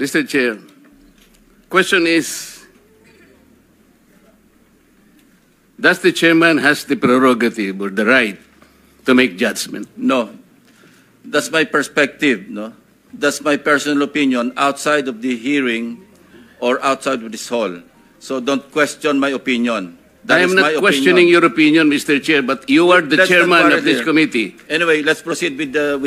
Mr. Chair, question is, does the chairman has the prerogative or the right to make judgment? No. That's my perspective, no? That's my personal opinion outside of the hearing or outside of this hall. So don't question my opinion. That I am is my not questioning opinion. your opinion, Mr. Chair, but you are the Let's not chairman quarrel of this here. committee. Anyway, let's proceed with the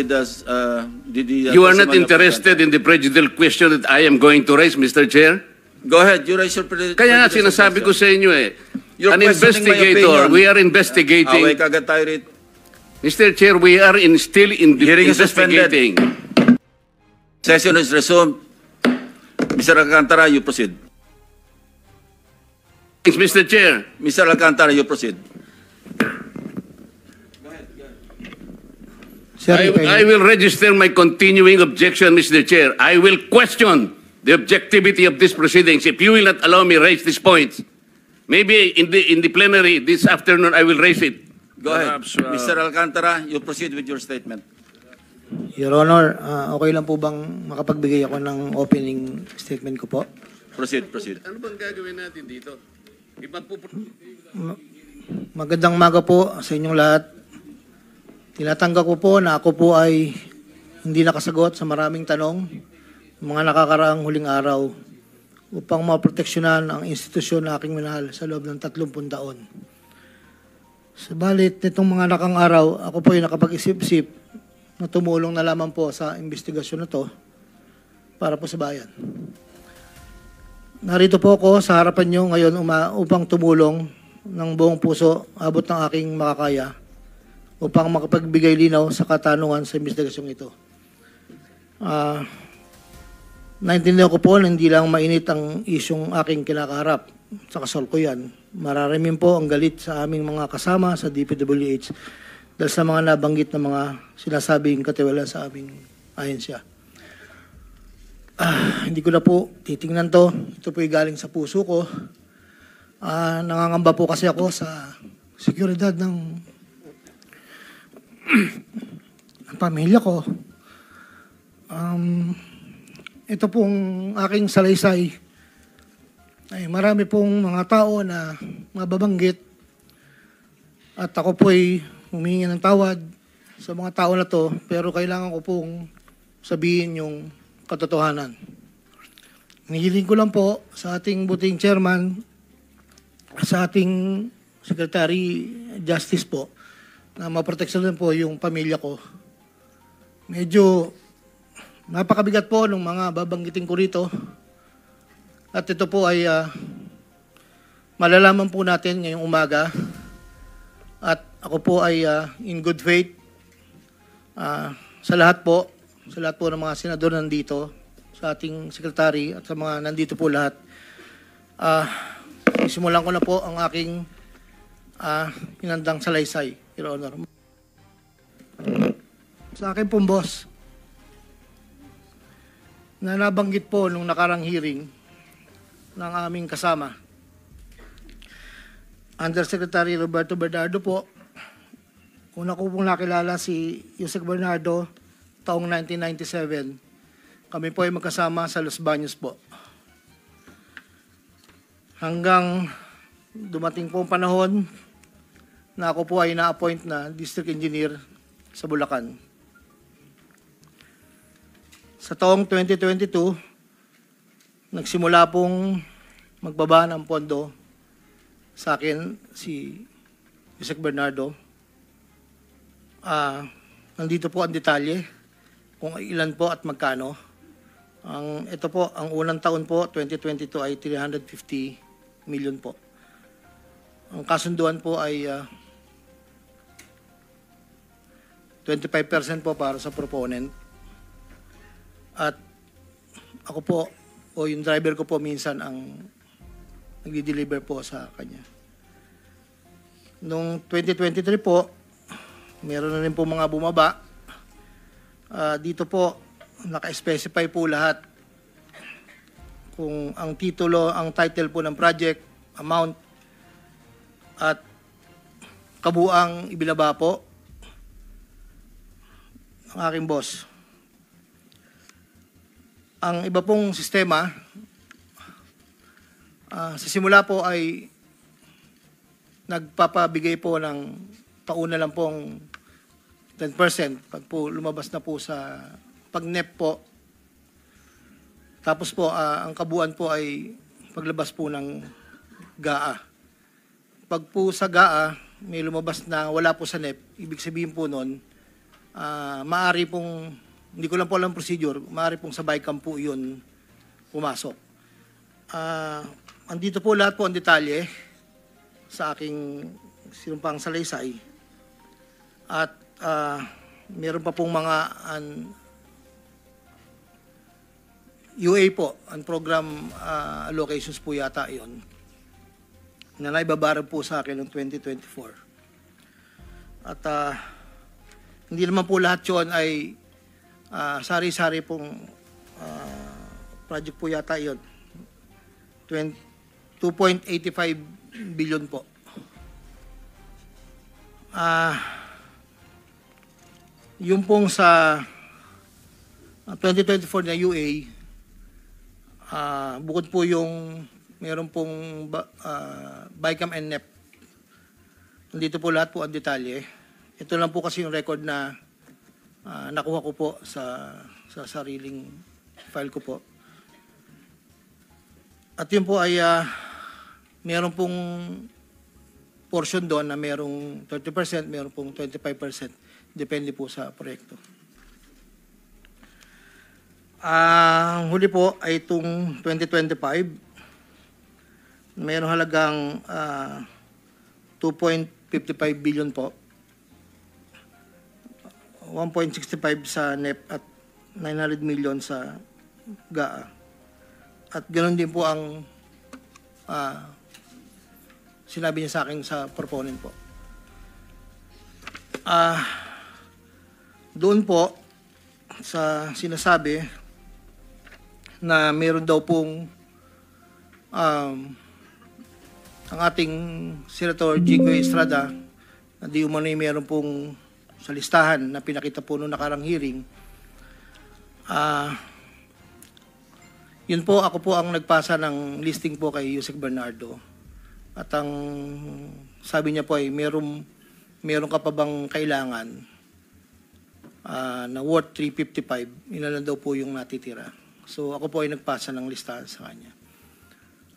You are not testimony of the interested in the prejudicial question that I am going to raise, Mr. Chair? Go ahead, you raise your Kaya nga sinasabi ko sa inyo You're an questioning my investigator, opinion. we are investigating. Away kagad tayo rito. Mr. Chair, we are still in the Hearing is suspended. investigating. Session is resumed. Mr. Alcantara, you proceed. Thanks, Mr. Chair. Mr. Alcantara, you proceed. I will register my continuing objection, Mr. Chair. I will question the objectivity of these proceedings if you will not allow me raise these points. Maybe in the plenary this afternoon I will raise it. Go ahead. Mr. Alcantara, you proceed with your statement. Your Honor, okay lang po bang makapagbigay ako ng opening statement ko po? Proceed, proceed. Ano bang gagawin natin dito? Magandang umaga po sa inyong lahat. Tinatanggap ko po na ako po ay hindi nakasagot sa maraming tanong mga nakakaraang huling araw upang maproteksyonan ang institusyon na aking minahal sa loob ng 30 taon. Subalit nitong mga nakang araw, ako po ay nakapag-isip-isip na tumulong na lamang po sa investigasyon na to para po sa bayan. Narito po ako sa harapan nyo ngayon upang tumulong ng buong puso, abot ng aking makakaya, upang makapagbigay linaw sa katanungan sa investigasyong ito. Naintindihan ko po na hindi lang mainit ang isyong aking kinakaharap sa kasalukuyan. Mararamin po ang galit sa aming mga kasama sa DPWH dahil sa mga nabanggit na mga sinasabing katiwala sa aming ahensya. Hindi ko na po titingnan to. Ito po ay galing sa puso ko. Nangangamba po kasi ako sa seguridad ng pamilya ko. Ito pong aking salaysay ay marami pong mga tao na mababanggit at ako po ay humingi ng tawad sa mga tao na to, pero kailangan ko pong sabihin yung katotohanan. Hinihiling ko lang po sa ating buting chairman, sa ating Secretary Justice po, na maproteksyonan po yung pamilya ko. Medyo napakabigat po ng mga babanggitin ko rito. At ito po ay malalaman po natin ngayong umaga. At ako po ay in good faith sa lahat po ng mga senador nandito, sa ating sekretary at sa mga nandito po lahat. Isimulan ko na po ang aking hinandang salaysay, Your Honor. Sa akin pong boss, na nabanggit po nung nakarang hearing ng aming kasama, Undersecretary Roberto Bernardo po. Una ko pong nakilala si Yusek Bernardo taong 1997. Kami po ay magkasama sa Los Baños po. Hanggang dumating po ang panahon na ako po ay na-appoint na District Engineer sa Bulacan. Sa taong 2022, nagsimula pong magbaba ng pondo sa akin si Yusek Bernardo. Nandito po ang detalye kung ilan po at magkano. Ito po, ang unang taon po, 2022 ay 350 million po. Ang kasunduan po ay 25% po para sa proponent. At ako po, o yung driver ko po minsan ang nagdi-deliver po sa kanya. Noong 2023 po, meron na rin po mga bumaba. Dito po, naka-specify po lahat kung ang titulo, ang title po ng project, amount, at kabuang ibinaba po ng aking boss. Ang iba pong sistema, sa simula po ay nagpapabigay po ng tauna lang pong 10%. Pag po lumabas na po sa pag-NEP po, tapos po ang kabuuan po ay paglabas po ng GAA. Pag po sa GAA, may lumabas na wala po sa NEP, ibig sabihin po nun, maaari pong, hindi ko lang po alam procedure, maaari pong sa BICAM po yun pumasok. Andito po lahat po ang detalye sa aking sinumpang salaysay. At meron pa pong mga UA po, program allocations po yata yon na naibabarang po sa akin noong 2024. At hindi naman po lahat yon ay sari-sari pong project po yata yon. 2.85 billion po. Yung pong sa 2024 na UA, bukod po yung meron pong BICAM and NEP. Nandito po lahat po ang detalye. Ito lang po kasi yung record na nakuha ko po sa sariling file ko po. At yun po ay meron pong portion doon na merong 30%, meron pong 25%. Depende po sa proyekto. Ang huli po ay itong 2025. Mayroong halagang 2.55 billion po. 1.65 sa NEP at 900 million sa GAA. At ganoon din po ang sinabi niya sa akin sa proponent po. Doon po sa sinasabi na meron daw pong ang ating Senator Jinggoy Estrada na di umano'y meron pong sa listahan na pinakita po noong nakarang hearing. Yun po, ako po ang nagpasa ng listing po kay Yusek Bernardo. At ang sabi niya po ay meron ka pa bang kailangan na worth 355, ilan daw po yung natitira. So ako po ay nagpasa ng listahan sa kanya.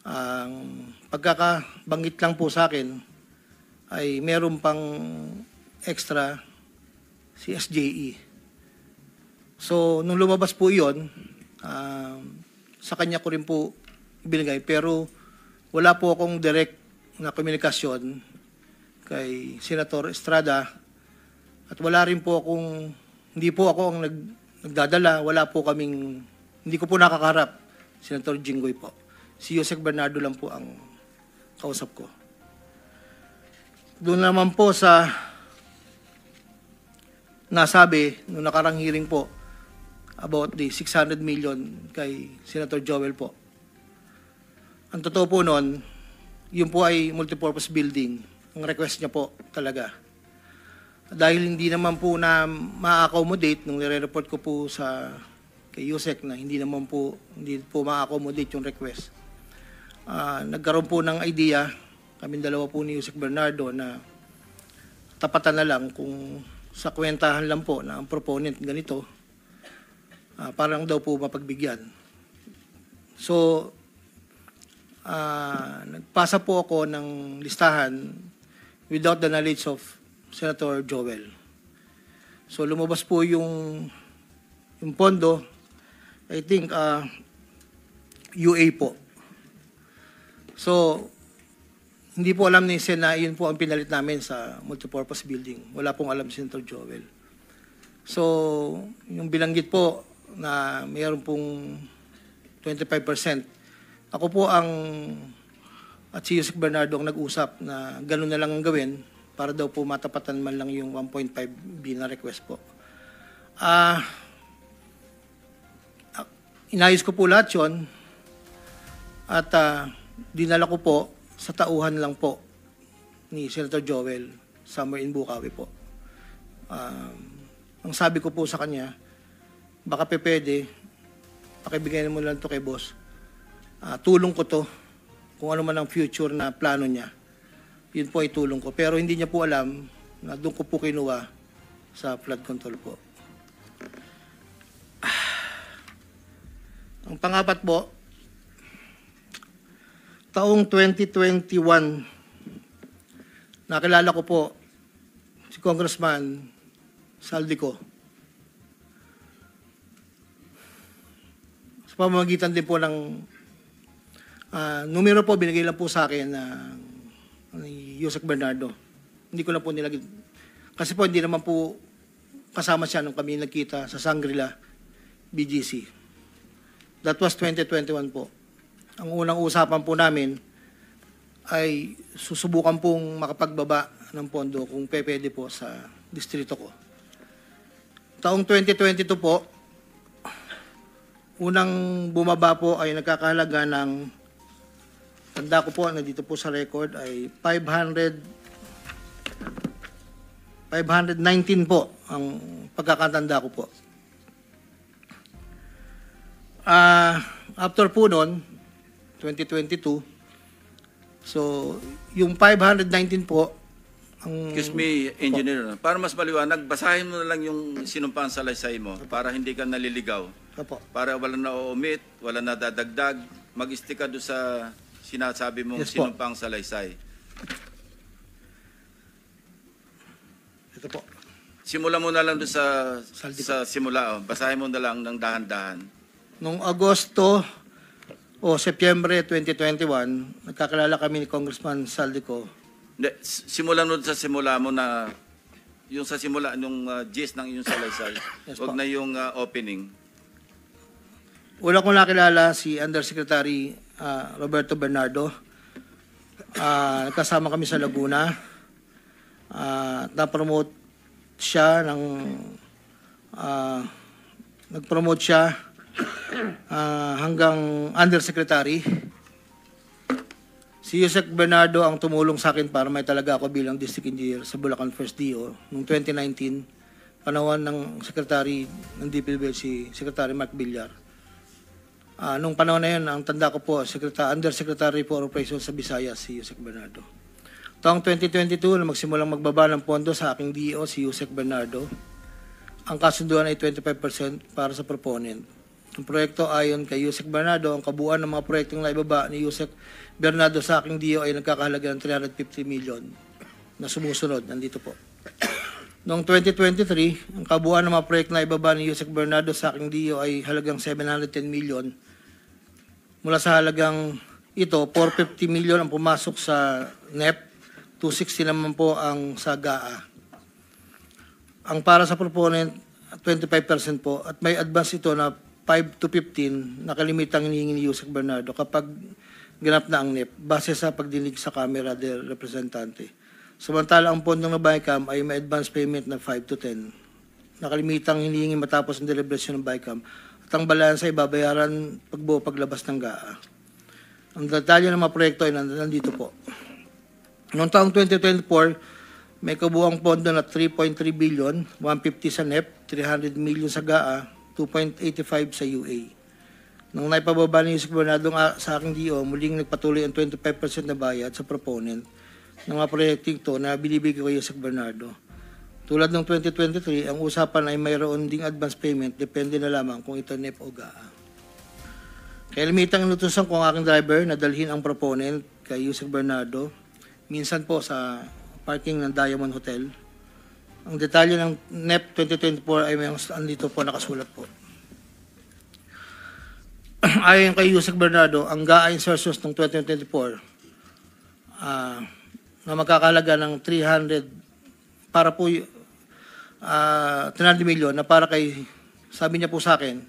Ang pagkakabanggit lang po sa akin ay meron pang extra si SJE. So nung lumabas po yun, sa kanya ko rin po ibinigay, pero wala po akong direct na komunikasyon kay Senator Estrada at wala rin po akong, hindi po ako ang nagdadala, wala po kaming, hindi ko po nakakaharap Senator Jinggoy po. Si Yusek Bernardo lang po ang kausap ko. Doon naman po sa nasabi nung nakarang hearing po about the 600 million kay Senator Joel po. Ang totoo po noon, yun po ay multipurpose building. Ang request niya po talaga. Dahil hindi naman po na ma-accommodate nung nire-report ko po sa kay Yusek na hindi po ma-accommodate yung request. Nagkaroon po ng idea, kaming dalawa po ni Yusek Bernardo na tapatan na lang kung sa kwentahan lang po na ang proponent ganito, parang daw po mapagbigyan. So, nagpasa po ako ng listahan without the knowledge of Senator Joel. So, lumabas po yung pondo, I think, UA po. So, hindi po alam ni Sen na yun po ang pinalit namin sa multipurpose building. Wala pong alam si Senator Joel. So, yung bilanggit po na mayroon pong 25%. Ako po ang at si Yusek Bernardo ang nag-usap na gano'n na lang ang gawin para daw po matapatan man lang yung 1.5 B na request po. Inayos ko po lahat yun at dinala ko po sa tauhan lang po ni Senator Joel somewhere in Bukawi po. Ang sabi ko po sa kanya, baka pwede pakibigay mo lang to kay boss. Tulong ko to, kung ano man ang future na plano niya, yun po ay tulong ko. Pero hindi niya po alam na doon ko po kinuha sa flood control po. Ang pangapat po, taong 2021, nakilala ko po si Congressman Saldico. Sa pamamagitan din po ng numero po, binigay lang po sa akin ni Yusek Bernardo. Hindi ko lang po nilagay. Kasi po hindi naman po kasama siya nung kami nagkita sa Shangri-La, BGC. That was 2021 po. Ang unang usapan po namin ay susubukan pong makapagbaba ng pondo kung pwede po sa distrito ko. Taong 2022 po, unang bumaba po ay nagkakahalaga ng, tanda ko po, nandito po sa record, ay 519 po ang pagkakatanda ko po. After po noon, 2022, so yung 519 po, ang... Excuse me, Engineer. Para mas maliwanag, basahin mo na lang yung sinumpang salaysay mo para hindi ka naliligaw. Opo. Para wala na o-omit, wala na dadagdag, mag-stick ka doon sa sinasabi mong Yes po. sinumpang salaysay. Ito po. Simula mo na lang doon sa Saldico. simula. Basahin mo na lang ng dahan-dahan. Noong Agosto o Setyembre 2021, nagkakilala kami ni Congressman Saldico. Hindi, simulan mo sa simula mo na yung sa simula, yung gist ng yung salaysay. Yes Huwag po. na yung opening. Una kong nakilala si Undersecretary Roberto Bernardo. Nagkasama kami sa Laguna. Na-promote siya ng nag-promote siya hanggang Undersecretary. Si Yusek Bernardo ang tumulong sa akin para may talaga ako bilang District Engineer sa Bulacan First DO noong 2019, panahon ng Secretary ng DPWH si Secretary Mark Villar. Nung panahon na yun, ang tanda ko po, Undersecretary for Operations sa Visayas, si Yusek Bernardo. Taong 2022, na magsimulang magbaba ng pondo sa aking DO, si Yusek Bernardo, ang kasunduan ay 25% para sa proponent. Ang proyekto ayon kay Yusek Bernardo, ang kabuuan ng mga proyektong naibaba ni Yusek Bernardo sa aking DO ay nagkakahalaga ng 350 million na sumusunod. Nandito po. Noong 2023, ang kabuuan ng mga proyekto na ibaba ni Yusek Bernardo sa aking DO ay halagang 710 million. Mula sa halagang ito, 450 million ang pumasok sa NEP, 260 naman po ang sa GAA. Ang para sa proponent, 25% po, at may advance ito na 5 to 15 na kalimitang hinihingi ni Yusek Bernardo kapag ganap na ang NEP base sa pagdinig sa Kamera del Representante. Samantala, ang pondong na BICAM ay may advance payment na 5 to 10 na kalimitang hinihingi matapos ang deliberasyon ng BICAM at ang balansa ay babayaran pagbuo paglabas ng GAA. Ang detalye ng mga proyekto ay nandito po. Noong taong 2024, may kabuuang pondo na 3.3 billion, 150 sa NEP, 300 million sa GAA, 2.85 sa UA. Nang naipababa ni Yusek Bernardo sa aking DO, muling nagpatuloy ang 25% na bayad sa proponent ng mga proyekting ito na binibigay ko kay Yusek Bernardo. Tulad ng 2023, ang usapan ay mayroon ding advance payment, depende na lamang kung ito NEP o GAA. Kaya limitang inutusan ko ang aking driver na dalhin ang proponent kay Yusek Bernardo, minsan po sa parking ng Diamond Hotel. Ang detalye ng NEP 2024 ay may andito po nakasulat po. Ayon kay Yusek Bernardo, ang GAA insertions ng 2024 na magkakalaga ng 300 para po 300 million na para kay, sabi niya po sa akin,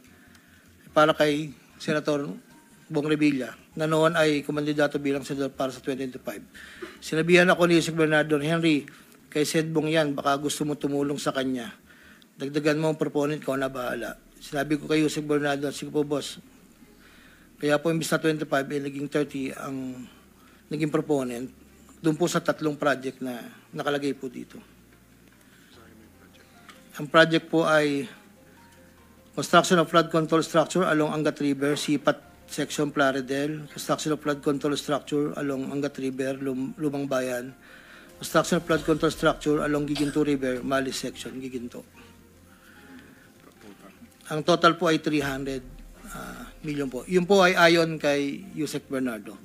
para kay Senator Bong Revilla na noon ay kumandidato bilang senador para sa 2025. Sinabihan ako ni Yusek Bernardo, Henry, kay Sed Bong yan, baka gusto mo tumulong sa kanya. Dagdagan mo ang proponent, ko na bahala. Sinabi ko kay Yusek Bernardo, sige po boss, kaya po imbis na 25, naging 30 ang naging proponent, doon po sa 3 project na nakalagay po dito. Ang project po ay Construction of flood control structure along Angat River, Sipat Section Plaridel. Construction of flood control structure along Angat River, Lumang Bayan. Construction of flood control structure along Giginto River, Mali Section, Giginto. Ang total po ay 300 million po. Yun po ay ayon kay Yusek Bernardo.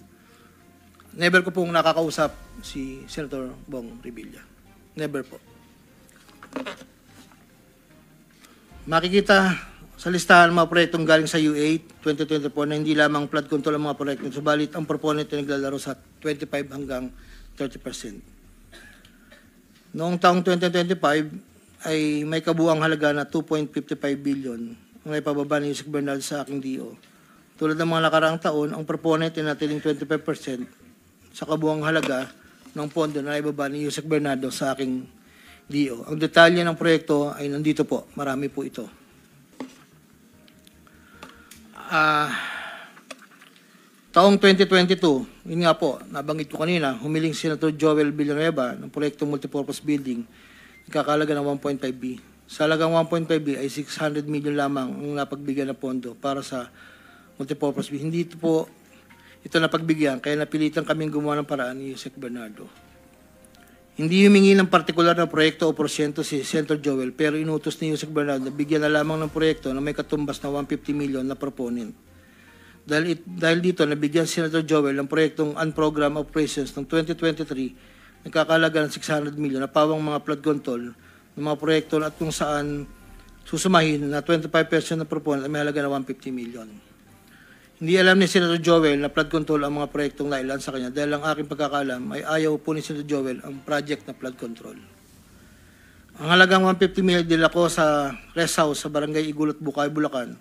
Never ko pong nakakausap si Senator Bong Revilla. Never po. Makikita sa listahan ng mga proyektong galing sa U8 2024 na hindi lamang flood control ang mga proyekto, subalit ang proponent ay naglalaro sa 25 hanggang 30%. Noong taong 2025 ay may kabuang halaga na 2.55 billion ang naipababa ni Yusek Bernal sa aking DO. Tulad ng mga nakaraang taon, ang proponent ay natiling 25% sa kabuang halaga ng pondo na naibaba ni Yusek Bernardo sa aking DO. Ang detalye ng proyekto ay nandito po. Marami po ito. Taong 2022, yun nga po, nabanggit ko kanina, humiling si Senator Joel Villanueva ng proyektong multipurpose building, ikakalaga ng 1.5B. Sa halagang 1.5B ay 600 million lamang ang napagbigyan na pondo para sa multipurpose building. Hindi ito napagbigyan, kaya napilitan kaming gumawa ng paraan ni Yusek Bernardo. Hindi humingi ng partikular na proyekto o porsyento si Senator Joel, pero inutos ni Yusek Bernardo na bigyan na lamang ng proyekto na may katumbas na 150 million na proponent. Dahil dito, nabigyan si Senator Joel ng proyektong unprogrammed operations ng 2023 nagkakalaga ng 600 million na pawang mga flood control ng mga proyekto at kung saan susumahin na 25% na proponent ay may halaga na 150 million. Hindi alam ni Senator Joel na flood control ang mga proyektong nailan sa kanya dahil ang aking pagkakalam ay ayaw po ni Senator Joel ang project na flood control. Ang halagang 150 million dila ko sa rest house sa Barangay Igulot, Bukay, Bulacan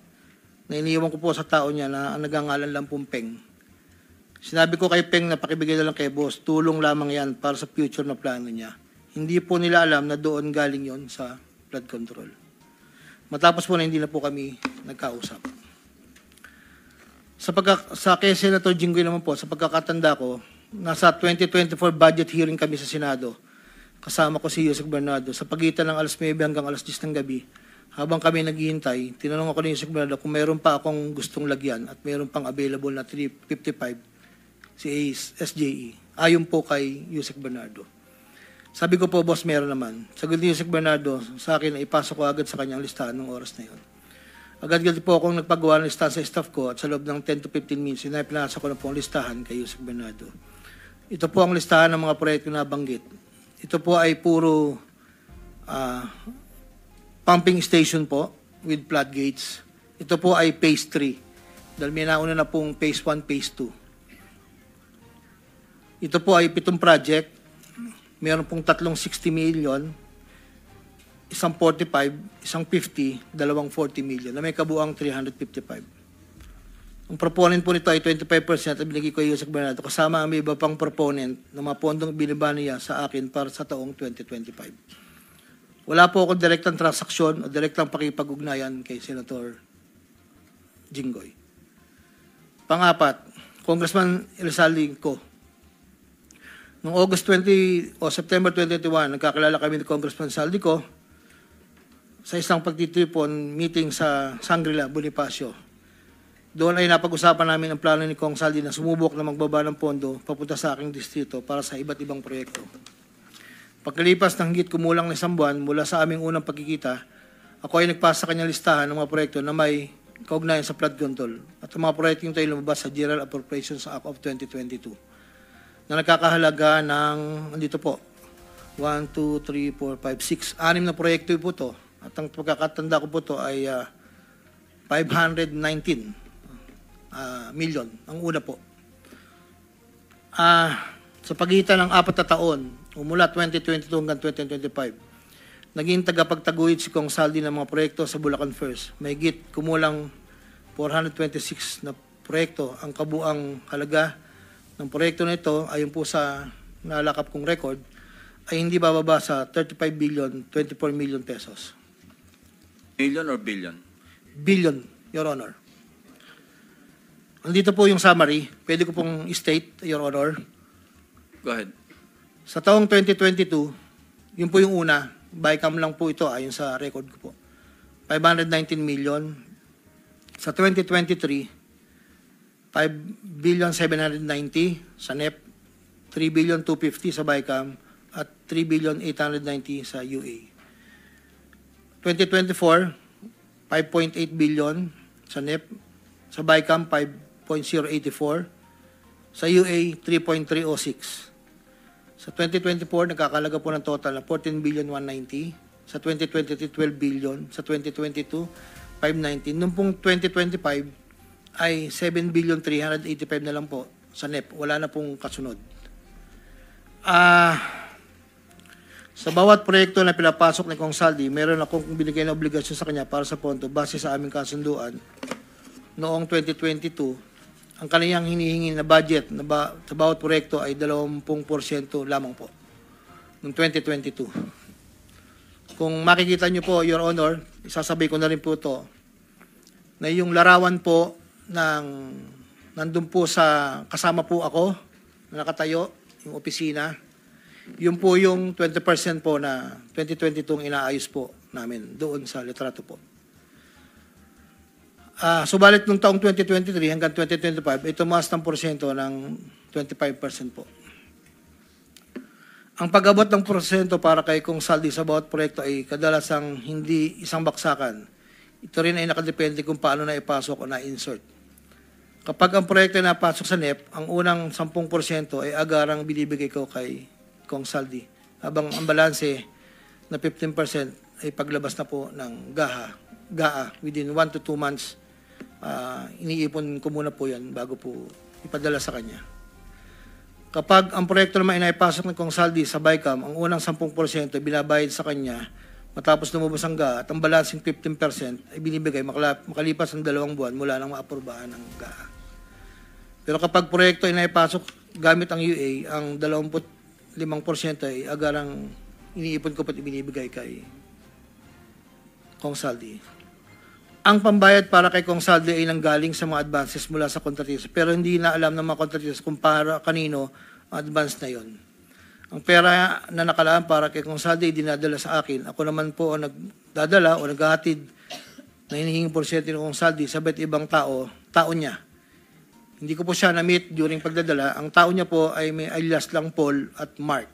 na iniiwan ko po sa tao niya na ang nagangalan lang pong Peng. Sinabi ko kay Peng na pakibigay na lang kay boss, tulong lamang yan para sa future na plano niya. Hindi po nila alam na doon galing yon sa flood control. Matapos po na hindi na po kami nagkausap. Sa kay Senator Jinggoy naman po, sa pagkakatanda ko, nasa 2024 budget hearing kami sa Senado. Kasama ko si Yusek Bernardo. Sa pagitan ng alas 9 hanggang alas 10 ng gabi, habang kami naghihintay, tinanong ako ni Yusek Bernardo kung mayroon pa akong gustong lagyan at mayroon pang available na 355 si SJE. Ayon po kay Yusek Bernardo. Sabi ko po, boss, meron naman. Sagot ni Yusek Bernardo sa akin na ipasok ko agad sa kanyang listahan ng oras na yun. Agad-agad po akong nagpagawa ng listahan sa staff ko at sa loob ng 10 to 15 minutes, pinasa ko na po ang listahan kay Yusek Bernardo. Ito po ang listahan ng mga proyekto na banggit. Ito po ay puro pumping station po with floodgates. Ito po ay phase 3 dahil may nauna na pong phase 1, phase 2. Ito po ay 7 project. Meron pong 360 million, isang 45, isang 50, dalawang 40 million na may kabuang 355. Ang proponent po nito ay 25% at binigay ko yung Yusek Bernardo kasama ang may iba pang proponent na mga pondong binaba niya sa akin para sa taong 2025. Wala po akong direktang transaksyon o direktang pakipag-ugnayan kay Senator Jinggoy. Pangapat, Congressman Elizalde ko. Noong August 20 o September 2021, nagkakilala kami ni Congressman Saldico sa isang pagtitripon meeting sa Shangri-La, Bonifacio. Doon ay napag-usapan namin ang plano ni Kong Saldi na sumubok na magbaba ng pondo papunta sa aking distrito para sa iba't ibang proyekto. Pagkalipas ng higit kumulang na 1 buwan mula sa aming unang pagkikita, ako ay nagpasa sa kanyang listahan ng mga proyekto na may kaugnayan sa flood control at ang mga proyekto yung tayo lumabas sa General Appropriations Act of 2022 na nagkakahalaga ng, andito po, 1, 2, 3, 4, 5, 6, 6 na proyekto po ito. At ang pagkakatanda ko po ito ay 519 million, ang una po. Sa pagitan ng 4 na taon, mula 2022 hanggang 2025, naging tagapagtaguyod si Kong Saldi ng mga proyekto sa Bulacan First. May higit kumulang 426 na proyekto. Ang kabuang halaga ng proyekto na ito, ayon po sa nalakap kong record, ay hindi bababa sa 35 billion, 24 million pesos. Million or billion? Billion, Your Honor. Andito po yung summary. Pwede ko pong state, Your Honor. Go ahead. Sa taong 2022, yun po yung una, bycam lang po ito ayon sa record ko po. 519 million. Sa 2023, 5,790 sa NEP, 3,250 sa BICAM, at 3,890 sa UA. 2024, 5.8 billion sa NEP, sa BICAM 5.084, sa UA 3.306. Sa 2024, nagkakalaga po ng total na 14,190,000,000. Sa 2023, 12 billion. Sa 2022, 519. Noong pong 2025 ay 7,385,000,000 na lang po sa NEP. Wala na pong kasunod. Sa bawat proyekto na pinapasok ni Kong Saldi, meron akong binigay na obligasyon sa kanya para sa pondo base sa aming kasunduan noong 2022. Ang kaniyang hinihingi na budget sa bawat proyekto ay 20% lamang po noong 2022. Kung makikita niyo po, Your Honor, isasabay ko na rin po ito, na yung larawan po nandun po sa, kasama po ako, na nakatayo, yung opisina, yun po yung 20% po na 2022 inaayos po namin doon sa litrato po. Subalit nung taong 2023 hanggang 2025, ay tumaas ng porsyento ng 25% po. Ang pag-abot ng porsyento para kay Kong Saldi sa bawat proyekto ay kadalasang hindi isang baksakan. Ito rin ay nakadepende kung paano na ipasok o na-insert. Kapag ang proyekto ay napasok sa NEP, ang unang 10% ay agarang binibigay ko kay Kong Saldi. Habang ang balanse na 15% ay paglabas na po ng GAA within 1 to 2 months. Iniipon ko muna po yan bago po ipadala sa kanya. Kapag ang proyekto naman ay naipasok ng Kong Saldi sa BICAM, ang unang 10% ay binabayad sa kanya matapos lumabas ang GAA at ang balancing 15% ay binibigay makalipas ng 2 buwan mula nang maaprubahan ng GAA. Pero kapag proyekto ay naipasok gamit ang UA, ang 25% ay agarang iniipon ko pat ibinibigay kay Kong Saldi. Ang pambayad para kay Kong Saldi ay nanggaling sa mga advances mula sa kontratista, pero hindi na alam ng mga kontratista kung para kanino ang advance na yon. Ang pera na nakalaan para kay Kong Saldi ay dinadala sa akin. Ako naman po ang nagdadala o naghahatid na hinihinging porsyento ng Kong Saldi sa iba't ibang tao niya. Hindi ko po siya na-meet during pagdadala. Ang tao niya po ay may alias lang Paul at Mark.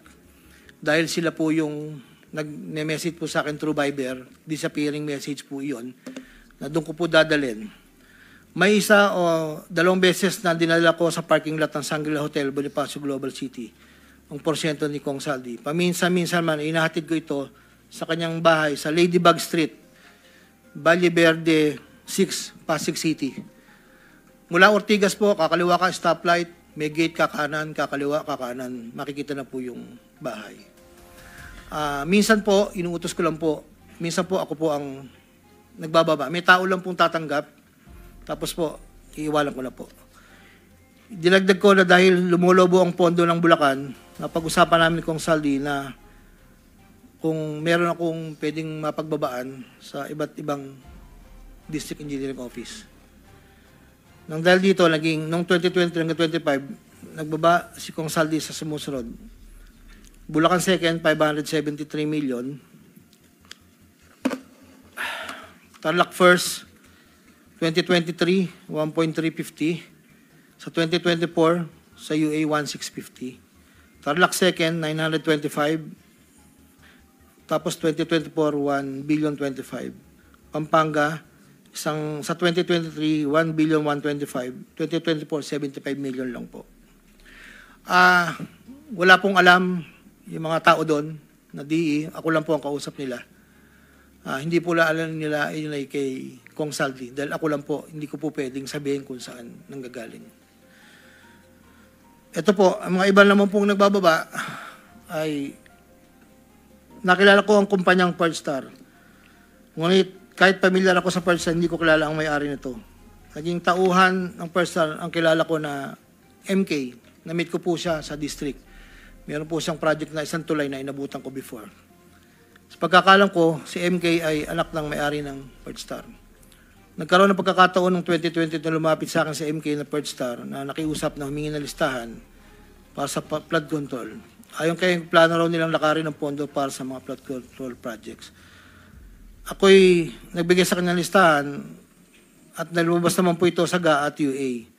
Dahil sila po yung nag-message po sa akin through Viber, disappearing message po iyon, na doon ko po dadalhin. May isa o 2 beses na dinala ko sa parking lot ng Shangri-La Hotel, Bonifacio Global City, ang porsyento ni Kong Saldi. Paminsan-minsan man, inahatid ko ito sa kanyang bahay sa Ladybug Street, Valle Verde 6, Pasig City. Mula Ortigas po, kakaliwa ka stoplight, may gate kakanan, kakaliwa kakanan, makikita na po yung bahay. Minsan po, inuutos ko lang po, minsan po ako po ang nagbababa. May tao lang pong tatanggap, tapos po, iiwalan ko na po. Dinagdag ko na dahil lumulobo ang pondo ng Bulacan, napag-usapan namin Kong Saldi na kung meron akong pwedeng mapagbabaan sa iba't ibang district engineering office. Nang dahil dito, noong 2020 hanggang 2025, nagbaba si Kong Saldi sa sumusunod. Bulacan 2nd, 573 million. Tarlac 1st, 2023, 1.350. Sa 2024, sa UA, 1.650. Tarlac 2nd, 925. Tapos 2024, 1,000,000,025. Pampanga, sa 2023, 1,125,000,000. 2024, 75 million lang po. Wala pong alam yung mga tao doon na DE. Ako lang po ang kausap nila. Hindi po alam nila yun ay kay Kong Saldi. Dahil ako lang po, hindi ko po pwedeng sabihin kung saan nanggagaling. Ito po, ang mga iba naman pong nagbababa ay nakilala ko ang kumpanyang Pearlstar. Ngunit kahit pamilyar ako sa Pearlstar, hindi ko kilala ang may-ari nito. Naging tauhan ng Pearlstar ang kilala ko na MK. Na-meet ko po siya sa district. Meron po siyang project na isang tulay na inabutan ko before. Sa pagkakalam ko, si MK ay anak ng may-ari ng Pearlstar. Nagkaroon ng pagkakataon ng 2020 na lumapit sa akin si MK na Pearlstar na nakiusap na humingi ng listahan para sa flood control. Ayon kay plano raw nilang lakarin ng pondo para sa mga flood control projects. ako'y nagbigay sa kanyang listahan at nalumabas naman po ito sa GA at UA.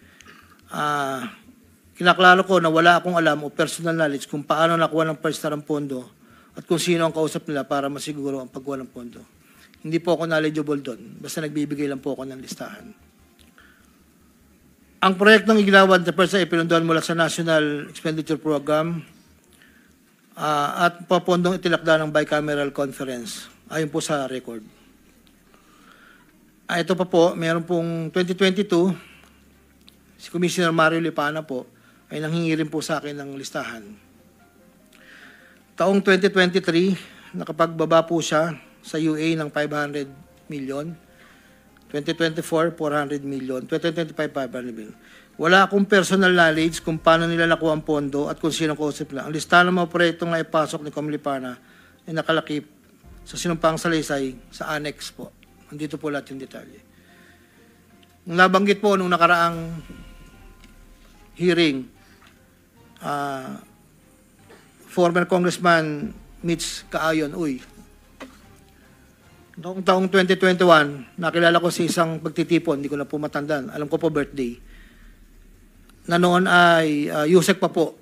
Kinaklaro ko na wala akong alam o personal knowledge kung paano nakuha ng personal ang pondo at kung sino ang kausap nila para masiguro ang pagkuha ng pondo. Hindi po ako knowledgeable doon. Basta nagbibigay lang po ako ng listahan. Ang proyektong igilawad na persa ay pinunduan mula sa National Expenditure Program at papondong itilakda ng bicameral conference. Ayon po sa record. Ito pa po, meron pong 2022, si Commissioner Mario Lipana po ay nanghingi rin po sa akin ng listahan. Taong 2023, nakapagbaba po siya sa UA ng 500 million. 2024, 400 million. 2025, 500 million. Wala akong personal knowledge kung paano nila nakuha ang pondo at kung sino kausap lang. Ang listahan ng mga proyektong na ipasok ni Com Lipana ay nakalakip sa sinumpang salaysay sa annex po. Andito po lahat yung detalye. Nabanggit po nung nakaraang hearing, former Congressman Mitch Kaayon, noong taong 2021, nakilala ko si isang pagtitipon, hindi ko na po matandaan, alam ko po birthday, na noon ay Yusek pa po,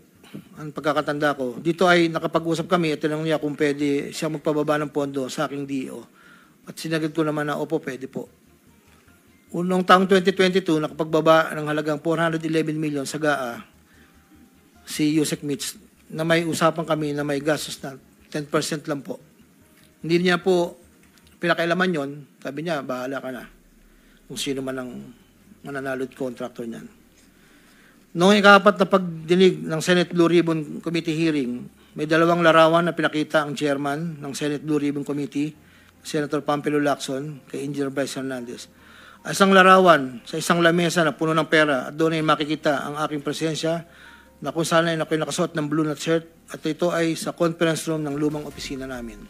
ang pagkakatanda ko. Dito ay nakapag-usap kami at tinanong niya kung pwede siya magpababa ng pondo sa aking DO. At sinagad ko naman na, opo, pwede po. Noong taong 2022, nakapagbaba ng halagang 411 million sa GAA si Yusek Mitch, na may usapan kami na may gastos na 10% lang po. Hindi niya po pinakailaman yon, sabi niya, bahala ka na kung sino man ang mananalod contractor niyan. Noong ikapat na pagdinig ng Senate Blue Ribbon Committee hearing, may dalawang larawan na pinakita ang chairman ng Senate Blue Ribbon Committee, Senator Pampilo Lacson, kay Engineer Bryce Hernandez. Isang larawan sa isang lamesa na puno ng pera at doon ay makikita ang aking presensya na kung saan ay ako'y nakasuot ng blue nut shirt at ito ay sa conference room ng lumang opisina namin.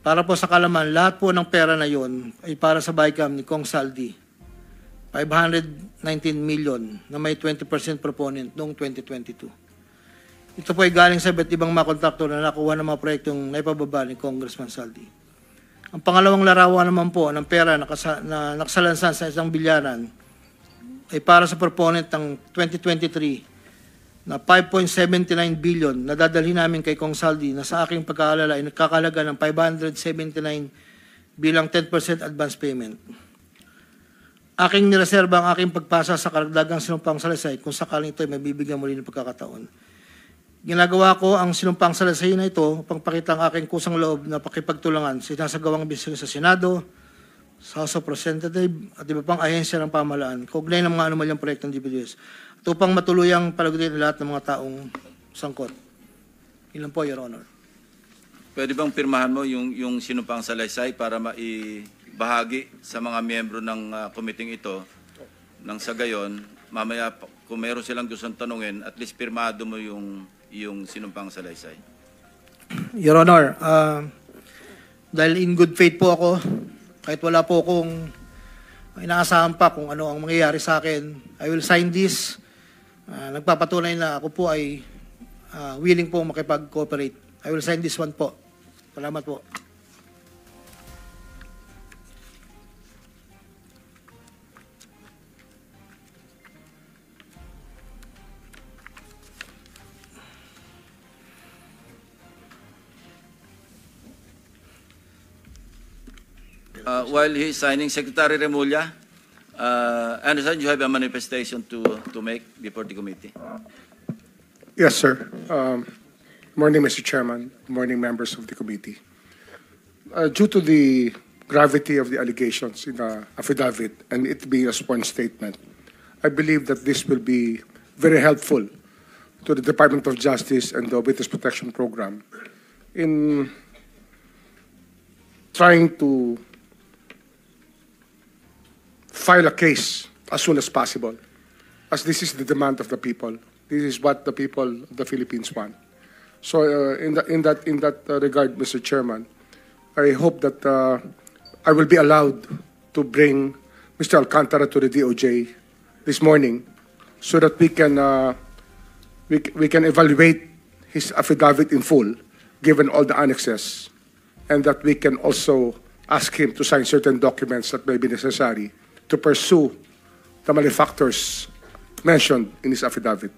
Para po sa kalaman, lahat po ng pera na yon ay para sa BICAM ni Kong Saldi, 519 million na may 20% proponent noong 2022. Ito po ay galing sa iba't ibang mga kontraktor na nakuha ng mga proyektong naipababa ni Congressman Saldi. Ang pangalawang larawan naman po ng pera na nakasalansan sa isang bilyaran ay para sa proponent ng 2023 na 5.79 billion na dadalhin namin kay Kong Saldi na sa aking pagkaalala ay nagkakalaga ng 579 bilang 10% advance payment. Aking nireserba ang aking pagpasa sa karagdagang sinumpang salaysay kung sakaling ito ay mabibigyan muli ng pagkakataon. Ginagawa ko ang sinumpang salaysay na ito upang pakita ang aking kusang loob na pakipagtulangan sa sinasagawang bisyo sa Senado, sa House of Representatives at iba pang ahensya ng pamahalaan, kaugnay ng mga anomalyang proyektong DPWH, at upang matuluyang palagutin lahat ng mga taong sangkot. Ilan po, Your Honor. Pwede bang pirmahan mo yung sinumpang salaysay para maibahagi sa mga miyembro ng committee ito nang sa gayon, mamaya kung meron silang gustong tanungin, at least pirmado mo yung sinumpang salaysay. Your Honor, dahil in good faith po ako, kahit wala po akong inaasahan pa kung ano ang mangyayari sa akin, I will sign this. Nagpapatunay na ako po ay willing po makipag-cooperate. I will sign this one po. Salamat po. While he is signing, Secretary Remulla, I understand you have a manifestation to make before the committee. Yes, sir. Morning, Mr. Chairman. Morning, members of the committee. Due to the gravity of the allegations in the affidavit and it being a sworn statement, I believe that this will be very helpful to the Department of Justice and the Witness Protection Program in trying to file a case as soon as possible, as this is the demand of the people. This is what the people of the Philippines want. So in that regard, Mr. Chairman, I hope that I will be allowed to bring Mr. Alcantara to the DOJ this morning so that we can evaluate his affidavit in full, given all the annexes, and that we can also ask him to sign certain documents that may be necessary to pursue the malefactors mentioned in his affidavit.